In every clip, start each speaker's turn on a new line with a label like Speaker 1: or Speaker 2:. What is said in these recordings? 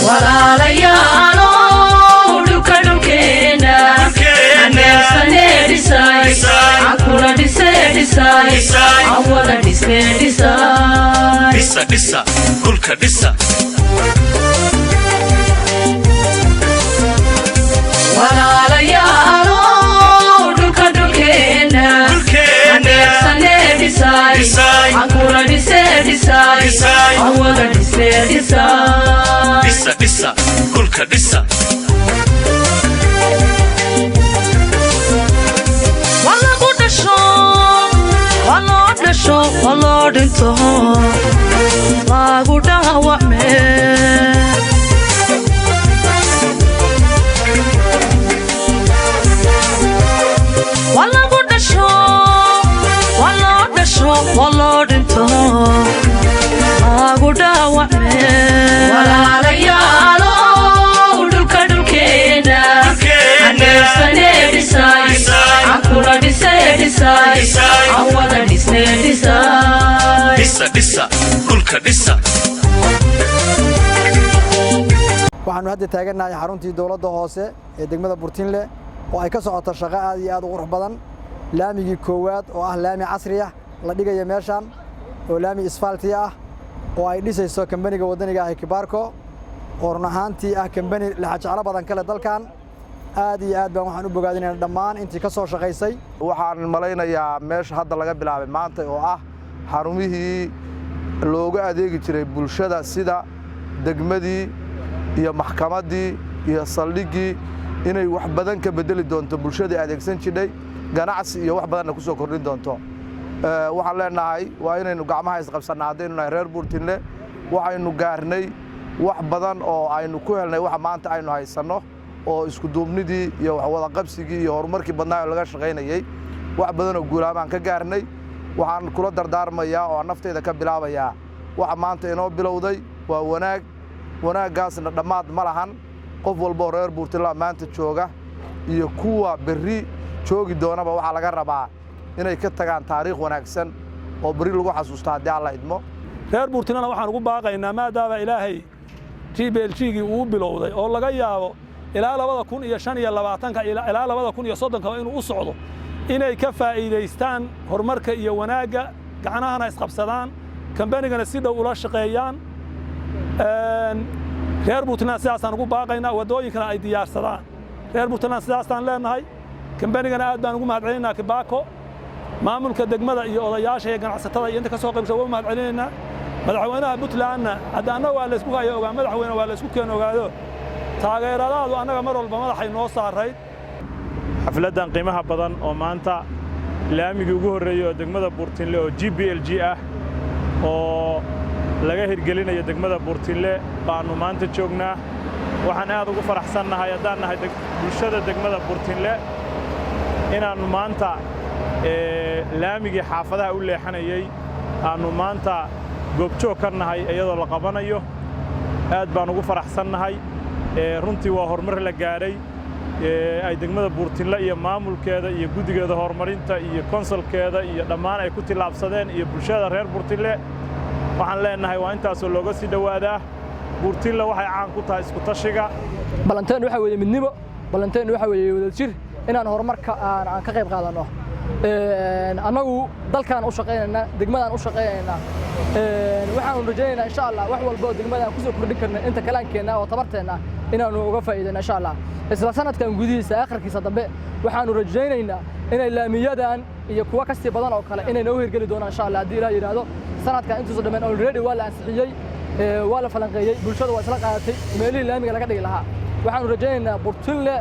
Speaker 1: walaalayaalo dhulkeena aneefsane dhisay akula dhisay awala
Speaker 2: dhisa dhulka dhisa
Speaker 1: walaalayaalo dhulkeena aneefsane dhisay akula dhisay awala
Speaker 2: dhisa dhulka dhisa
Speaker 1: waloo dhinto lagu dhaawacme waloo dhinto lagu dhaawacme walaalayaalo dhulkeena aneefsane dhisay akula dhisay awada
Speaker 2: dhisa dhulka dhisa
Speaker 3: waxaanu hadda taaganahay xaruntii dawladda hoose ee degmada Burtinle oo ay ka socoto shaqo aad iyo aad u qurux badan laamigii koowaad oo ah laami casri ah la dhigayo meeshan oo laami asfalti ah oo ay dhisayso kambaniga wadaniga ah Kibarko oo run ahaantii ah kambani la jecel badan kale dalkan aad iyo aad baan waxaan u bogaadinaynaa dhammaan intii ka soo shaqaysay
Speaker 4: waxaan malaynayaa meesha hadda laga bilaabay maanta oo ah xarumihii looga adeegi jiray bulshada sida degmadii iyo maxkamadii iyo saldhigii inay wax badan ka bedeli doonto bulshada adeegsan jiray ganacsi iyo wax badan ku soo kordhin doonto waxaan leenahay waa inaynu gacmaha isqabsanaa hadaynu nahay reer Burtinle waxaynu gaarnay wax badan oo aynu ku helnay wax maanta aynu haysano oo isku duubnidii iyo wada qabsigii iyo horumarkii badnaa laga shaqeynayay wax badan oo guulaamaan ka gaarnay waxaan kula dardaarmayaa oo naftayda ka bilaabayaa waxa maanta inoo bilowday waa wanaagaasna dhamaad ma lahan qof walba oo reer Burtinle maanta jooga iyo kuwa berri joogi doonaba waxa laga rabaa inay ka tagaan taariikh wanaagsan oo berri lagu xasuusto haddii Alla idmo
Speaker 5: reer Burtinle waxaan ugu baaqaynaa maadaama Ilaahay GBLG-gii uu bilowday oo laga yaabo ilaa 2025 ilaa 2030 inuu u socdo inay ka faa'iideystaan horumarka iyo wanaaga gacanaha isqabsadaan kambanigana si dhow ula shaqeeyaan reer Burtinle sidaasaan ugu baaqaynaa wadooyinkana ay diyaarsadaan reer Burtinle sidaasaan leenahay kambanigana aad baan ugu mahadcelinaynaa Kibarko maamulka degmada iyo odayaasha iyo ganacsatada iyo inta ka soo qaybshay ugu mahadcelinaynaa madaxweynaha Puntlandna hadana waa la isku hayo ogaa madaxweynaha waa la isku keen ogaado taageeradaadu anaga mar walba madaxay noo saaray
Speaker 6: xafladan qiimaha badan oo maanta laamigii ugu horeeyay degmada Burtinle oo GBLG ah oo laga hirgelinayo degmada Burtinle baanu maanta joognaa waxaan aad ugu faraxsanahay hadaan nahay bulshada degmada Burtinle inaanu maanta laamigii xaafadaha u leexanayay aanu maanta goobjoog ka nahay iyadoo la qabanayo aad baan ugu faraxsanahay runtii waa horumar la gaaray ay degmada Burtinle iyo maamulkeeda iyo gudigeeda horumarinta iyo konsolkeeda iyo dhammaan ay ku tilaabsadeen iyo bulshada reer Burtinle waxaan leenahay waa intaas oo looga sii dhawaadaa Burtinle waxay caan ku tahay isku tashiga
Speaker 7: balanteen waxa weeye midnimo balanteen waxa weeye wadajir inaan horumarka aan ka qayb qaadano anagu dalkan u shaqeynayna degmadan u shaqeynayna waxaan rajaynaynaa insha Allah wax walba degmadan ku soo kordhin karna inta kalaankeena oo tabarteena inaanu uga faa'iideyno insha Allah isla sanadkan gudihiisa aakhirkiisa dambe waxaan rajaynaynaa inay laamiyadan iyo kuwa ka sii badan oo kale inay noo hirgeli doonaan insha Allah hadii Ilaahay yiraahdo sanadkan intuu dhamaan already waa la ansixiyay waa la falanqeeyay bulshada waa isla qaadatay meelihii laamiga laga dhigi lahaa waxaan rajaynaynaa Burtinle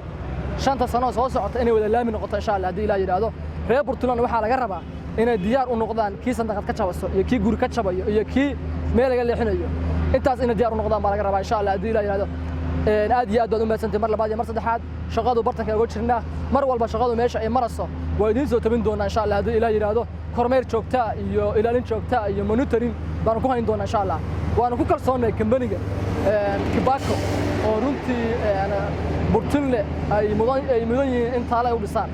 Speaker 7: 5 sano soo socota inay wada laami noqoto insha Allah hadii Ilaahay yiraahdo reer Burtinle waxa laga rabaa inay diyaar u noqdaan kii sanadka ka jabaso iyo kii guri ka jabayo iyo kii meel laga leexinayo intaas inay diyaar u noqdaan baa laga rabaa insha Allah hadii Ilaahay yiraahdo aad iyo aad u maadsantay mar labaad iyo mar saddexaad shaqadu bartanka uga jirnaa mar walba shaqadu meesha ay maraso waa idin soo tabin doonaa insha Allah hadii Ilaahay yiraahdo kormeer joogta iyo ilaalin joogta iyo monitoring baan ku hayn doonaa insha Allah waana ku kalsoonay kambaniga Kibarko oo runtii Burtinle ay mudan yihiin in taala u dhisaan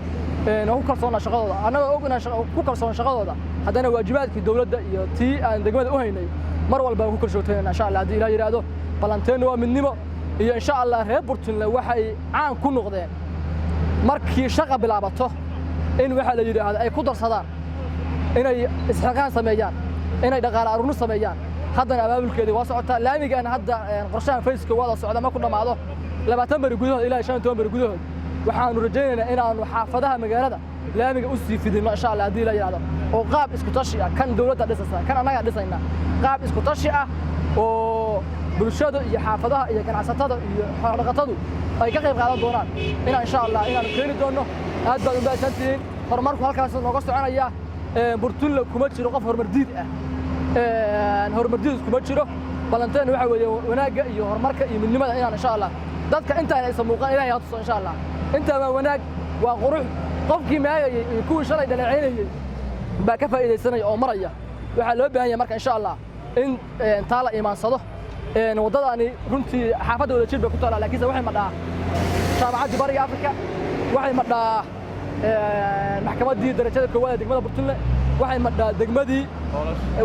Speaker 7: ku kalsoonaa shaqadooda anaga ogna ku kalsoon shaqadooda hadana waajibaadkii dawladda iyo tii aan degmada u haynay mar walba ku kalsooteen insha Allah hadii Ilaahay yiraahdo balanteen waa midnimo iyo insha Allah reer Burtinle waxay caan ku noqdeen markii shaqa bilaabato in waxa la yiraahdo ay ku darsadaan inay isxaqaan sameeyaan inay dhaqaale aruurin sameeyaan haddana abaabulkeedii waa socotaa laamigan hadda qorshaha Facebook wada socda ma ku dhamaado 20 bari gudahood ilaa 15 bari gudahood waxaanu rajaynaynaa inaanu xaafadaha magaalada laamiga u sii fidino insha Allah hadii la yiraahdo oo qaab isku tashi ah kan dawladda dhisaysa kan anaga dhisayna qaab isku tashi ah oo bulshada iyo xaafadaha iyo ganacsatada iyo xoolo-dhaqatadu ay ka qayb qaadan doonaan insha Allah inaan keeni doono aad baad u baahantiin horumarku halkaas nooga soconaya Burtinle kuma jiro qof horumar diid ah hormardiis kuma jiro balanteen waxa weeye wanaaga iyo horumarka iyo midnimada inaan insha Allah dadka inta ay samuuqan ilaahay ha tuso insha Allah inta waa wanaag waa qurux qofkii maayay ku shalay dhaleeceynayay baa ka faa'iideysanay oo maraya waxa loo baahan yahay marka insha Allah in taala iimaansado wadadani runtii xaafadda wada jilba ku taala laakiin waxay madhaa jaamacadda bariga Afrika waxay madhaa maxkamaddii darajada koowaad degmada Burtinle waxay madhaa degmadii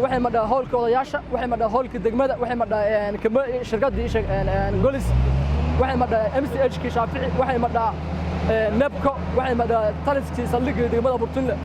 Speaker 7: waxay madhaa howlka odayaasha waxay madhaa howlka degmada waxay madhaa shirkadii golis waxay madhaa MCH ki Shaafici waxay madhaa nebko waxay madhaa taliskii saldhigii degmada Burtinle